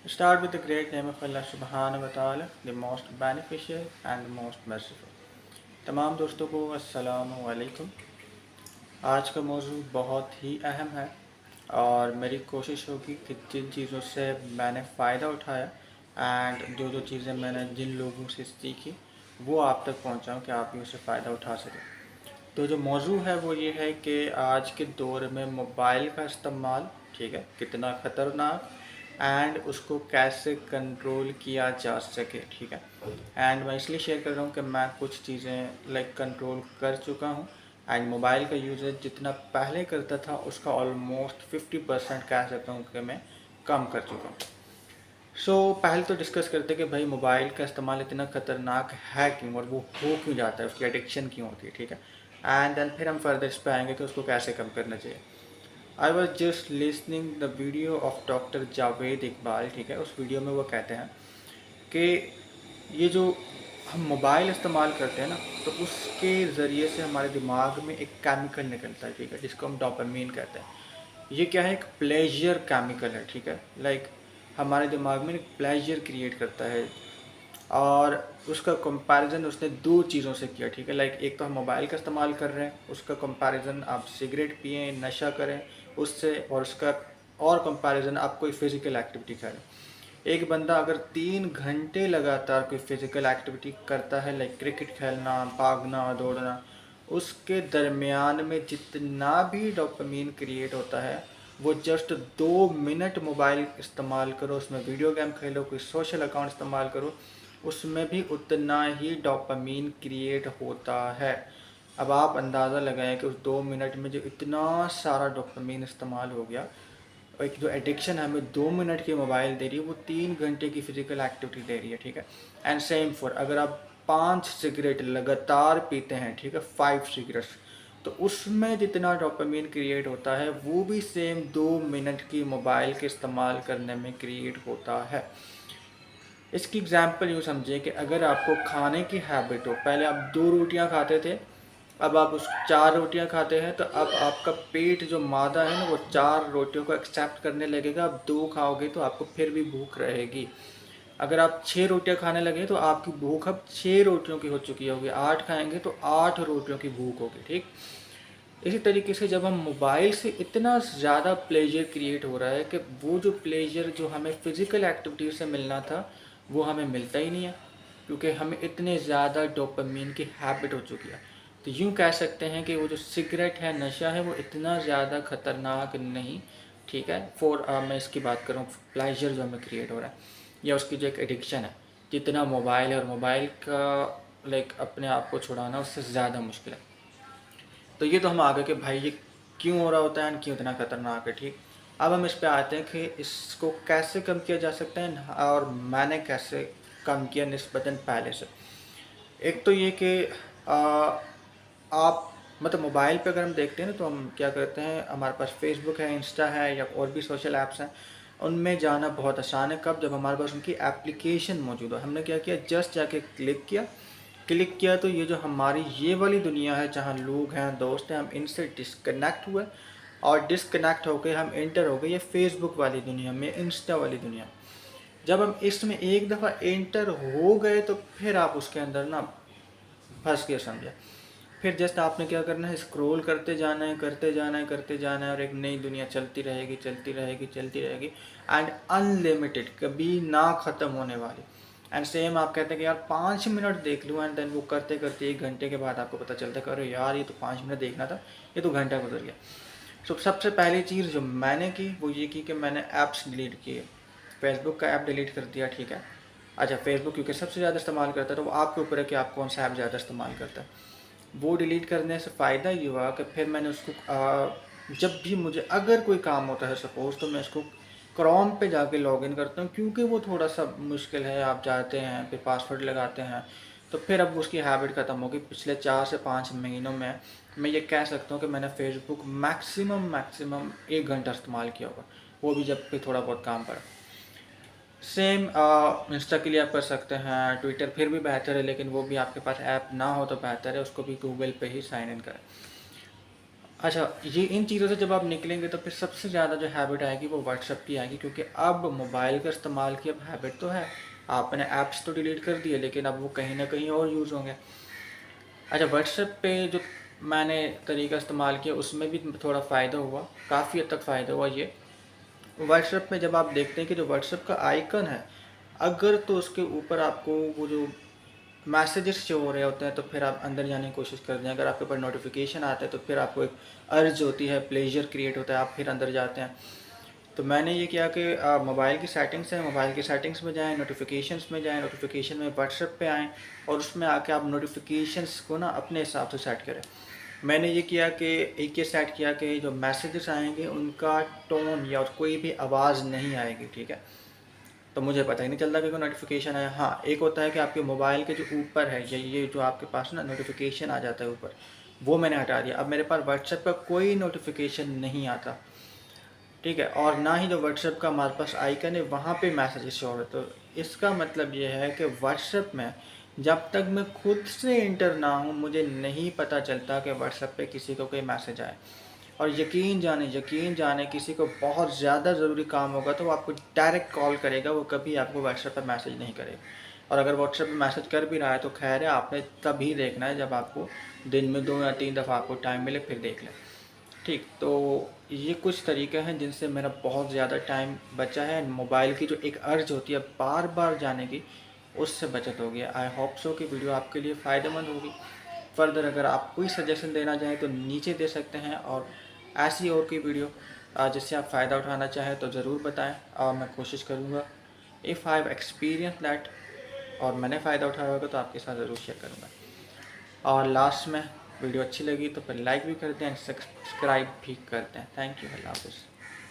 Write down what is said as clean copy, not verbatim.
Start with the great name of Allah subhanahu wa ta'ala, the most beneficial and the most merciful. तमाम दोस्तों को अस्सलामु अलैकुम। आज का मौजू बहुत ही अहम है और मेरी कोशिश होगी कि जिन चीज़ों से मैंने फ़ायदा उठाया एंड जो जो चीज़ें मैंने जिन लोगों से सीखी वो आप तक पहुंचाऊं कि आप भी उससे फ़ायदा उठा सकें। तो जो मौजू है वो ये है कि आज के दौर में मोबाइल का इस्तेमाल, ठीक है, कितना ख़तरनाक एंड उसको कैसे कंट्रोल किया जा सके, ठीक है। एंड मैं इसलिए शेयर कर रहा हूँ कि मैं कुछ चीज़ें कंट्रोल कर चुका हूँ एंड मोबाइल का यूजेज जितना पहले करता था उसका ऑलमोस्ट 50% कह सकता हूँ कि मैं कम कर चुका हूँ। पहले तो डिस्कस करते हैं कि भाई मोबाइल का इस्तेमाल इतना ख़तरनाक है क्यों और वो हो क्यों जाता है, उसकी एडिक्शन क्यों होती है, ठीक है। एंड देन फिर हम फर्दर इस पर आएंगे कि उसको कैसे कम करना चाहिए। I was just listening the video of doctor Javed Iqbal, ठीक है। उस वीडियो में वो कहते हैं कि ये जो हम मोबाइल इस्तेमाल करते हैं ना, तो उसके ज़रिए से हमारे दिमाग में एक केमिकल निकलता है, ठीक है, जिसको हम डोपामीन कहते हैं। ये क्या है, एक प्लेजर केमिकल है, ठीक है। हमारे दिमाग में एक प्लेजर क्रिएट करता है और उसका कंपैरिजन उसने दो चीज़ों से किया, ठीक है। एक तो हम मोबाइल का इस्तेमाल कर रहे हैं, उसका कंपैरिजन आप सिगरेट पिए नशा करें उससे, और उसका और कंपैरिजन आप कोई फिज़िकल एक्टिविटी करें। एक बंदा अगर 3 घंटे लगातार कोई फिज़िकल एक्टिविटी करता है, क्रिकेट खेलना, भागना, दौड़ना, उसके दरमियान में जितना भी डोपामीन क्रिएट होता है वो जस्ट 2 मिनट मोबाइल इस्तेमाल करो, उसमें वीडियो गेम खेलो, कोई सोशल अकाउंट इस्तेमाल करो, उसमें भी उतना ही डोपामीन क्रिएट होता है। अब आप अंदाज़ा लगाएं कि उस 2 मिनट में जो इतना सारा डोपामीन इस्तेमाल हो गया। एक जो एडिक्शन हमें 2 मिनट की मोबाइल दे रही है वो 3 घंटे की फिजिकल एक्टिविटी दे रही है, ठीक है। एंड सेम फॉर अगर आप 5 सिगरेट लगातार पीते हैं, ठीक है, 5 सिगरेट्स, तो उसमें जितना डोपामीन क्रिएट होता है वो भी सेम 2 मिनट की मोबाइल के इस्तेमाल करने में क्रिएट होता है। इसकी एग्जाम्पल यूँ समझिए कि अगर आपको खाने की हैबिट हो, पहले आप 2 रोटियाँ खाते थे, अब आप उस 4 रोटियाँ खाते हैं, तो अब आपका पेट जो मादा है ना वो 4 रोटियों को एक्सेप्ट करने लगेगा। आप 2 खाओगे तो आपको फिर भी भूख रहेगी। अगर आप 6 रोटियाँ खाने लगे तो आपकी भूख अब 6 रोटियों की हो चुकी होगी। 8 खाएंगे तो 8 रोटियों की भूख होगी, ठीक। इसी तरीके से जब हम मोबाइल से इतना ज़्यादा प्लेजर क्रिएट हो रहा है कि वो जो प्लेजर जो हमें फ़िज़िकल एक्टिविटी से मिलना था वो हमें मिलता ही नहीं है, क्योंकि हमें इतने ज़्यादा डोपामीन की हैबिट हो चुकी है। तो यूँ कह सकते हैं कि वो जो सिगरेट है, नशा है, वो इतना ज़्यादा ख़तरनाक नहीं, ठीक है। मैं इसकी बात करूँ प्लेजर जो हमें क्रिएट हो रहा है या उसकी जो एक एडिक्शन है, जितना मोबाइल है, और मोबाइल का अपने आप को छुड़ाना उससे ज़्यादा मुश्किल है। तो ये तो हम आ गए कि भाई ये क्यों हो रहा होता है एंड क्यों इतना खतरनाक है, ठीक। अब हम इस पे आते हैं कि इसको कैसे कम किया जा सकता है और मैंने कैसे कम किया निस्बतन पहले से। एक तो ये कि आप मोबाइल पे अगर हम देखते हैं ना, तो हम क्या करते हैं, हमारे पास फेसबुक है, इंस्टा है या और भी सोशल ऐप्स हैं, उनमें जाना बहुत आसान है। कब? जब हमारे पास उनकी एप्लीकेशन मौजूद है। हमने क्या किया, जस्ट जाके क्लिक किया तो ये जो हमारी ये वाली दुनिया है जहाँ लोग हैं, दोस्त हैं, हम इनसे डिस्कनेक्ट हुए और डिस्कनेक्ट होकर हम इंटर हो गए ये फेसबुक वाली दुनिया में, इंस्टा वाली दुनिया। जब हम इसमें एक दफ़ा इंटर हो गए तो फिर आप उसके अंदर ना फंस गए, समझे। फिर जस्ट आपने क्या करना है, स्क्रॉल करते जाना है, करते जाना है, करते जाना है, और एक नई दुनिया चलती रहेगी, चलती रहेगी, चलती रहेगी, एंड अनलिमिटेड, कभी ना ख़त्म होने वाली। एंड सेम आप कहते हैं कि यार 5 मिनट देख लूँ, एंड देन वो करते करते 1 घंटे के बाद आपको पता चलता है कि अरे यार ये तो 5 मिनट देखना था, ये तो घंटा गुजर गया। सबसे पहली चीज़ जो मैंने की वो ये की कि मैंने ऐप्स डिलीट किए। फेसबुक का ऐप डिलीट कर दिया, ठीक है। अच्छा, फेसबुक क्योंकि सबसे ज़्यादा इस्तेमाल करता है तो वो आपके ऊपर है कि आप कौन सा ऐप ज़्यादा इस्तेमाल करता है। वो डिलीट करने से फ़ायदा ये हुआ कि फिर मैंने उसको जब भी मुझे अगर कोई काम होता है सपोज़, तो मैं इसको क्रोम पे जाके लॉगिन करता हूँ, क्योंकि वो थोड़ा सा मुश्किल है। आप जाते हैं फिर पासवर्ड लगाते हैं, तो फिर अब उसकी हैबिट ख़त्म होगी। पिछले 4 से 5 महीनों में मैं ये कह सकता हूँ कि मैंने फ़ेसबुक मैक्सिमम 1 घंटा इस्तेमाल किया होगा, वो भी जब भी थोड़ा बहुत काम पड़ा। सेम इंस्टा के लिए आप कर सकते हैं, ट्विटर फिर भी बेहतर है, लेकिन वो भी आपके पास ऐप ना हो तो बेहतर है, उसको भी गूगल पे ही साइन इन करें। अच्छा, ये इन चीज़ों से जब आप निकलेंगे तो फिर सबसे ज़्यादा जो हैबिट आएगी वो व्हाट्सएप की आएगी, क्योंकि अब मोबाइल का इस्तेमाल की अब हैबिट तो है, आपने ऐप्स तो डिलीट कर दिए लेकिन अब वो कहीं ना कहीं और यूज़ होंगे। अच्छा, व्हाट्सएप पे जो मैंने तरीका इस्तेमाल किया उसमें भी थोड़ा फ़ायदा हुआ, काफ़ी हद तक फ़ायदा हुआ। ये व्हाट्सएप में जब आप देखते हैं कि जो व्हाट्सएप का आइकन है, अगर तो उसके ऊपर आपको वो जो मैसेजेस शो हो रहे होते हैं तो फिर आप अंदर जाने की कोशिश करते हैं। अगर आपके ऊपर नोटिफिकेशन आता है तो फिर आपको एक अर्ज होती है, प्लेजर क्रिएट होता है, आप फिर अंदर जाते हैं। तो मैंने ये किया कि मोबाइल की सेटिंग्स है, मोबाइल की सेटिंग्स में जाएं, नोटिफिकेशंस में जाएं, नोटिफिकेशन में व्हाट्सएप पे आएँ और उसमें आके आप नोटिफिकेशंस को ना अपने हिसाब से सेट करें। मैंने ये किया कि एक ये सेट किया कि जो मैसेजेस आएंगे उनका टोन या कोई भी आवाज़ नहीं आएगी, ठीक है। तो मुझे पता ही नहीं चलता कि कोई नोटिफिकेशन आया। हाँ, एक होता है कि आपके मोबाइल के जो ऊपर है ये जो आपके पास ना नोटिफिकेशन आ जाता है ऊपर, वो मैंने हटा दिया। अब मेरे पास व्हाट्सएप का कोई नोटिफिकेशन नहीं आता, ठीक है। और ना ही जो व्हाट्सएप का हमारे पास आइकन है वहाँ पे मैसेजेस शो हो रहे। तो इसका मतलब ये है कि व्हाट्सएप में जब तक मैं खुद से इंटर ना हूँ मुझे नहीं पता चलता कि व्हाट्सएप पे किसी को कोई मैसेज आए। और यकीन जाने किसी को बहुत ज़्यादा ज़रूरी काम होगा तो वो आपको डायरेक्ट कॉल करेगा, वो कभी आपको व्हाट्सएप पर मैसेज नहीं करेगा। और अगर व्हाट्सएप पर मैसेज कर भी रहा है तो खैर है, आपने तभी देखना है जब आपको दिन में 2 या 3 दफ़ा आपको टाइम मिले फिर देख लें, ठीक। तो ये कुछ तरीके हैं जिनसे मेरा बहुत ज़्यादा टाइम बचा है। मोबाइल की जो एक अर्ज होती है बार बार जाने की, उससे बचत हो गया। आई होप सो कि वीडियो आपके लिए फ़ायदेमंद होगी। फर्दर अगर आप कोई सजेशन देना चाहें तो नीचे दे सकते हैं, और ऐसी और कोई वीडियो जिससे आप फ़ायदा उठाना चाहें तो ज़रूर बताएं और मैं कोशिश करूँगा if I have experience that, और मैंने फ़ायदा उठाया होगा तो आपके साथ ज़रूर शेयर करूँगा। और लास्ट में वीडियो अच्छी लगी तो फिर लाइक भी करते हैं, सब्सक्राइब भी करते हैं। थैंक यू, अल्लाह हाफ़िज़।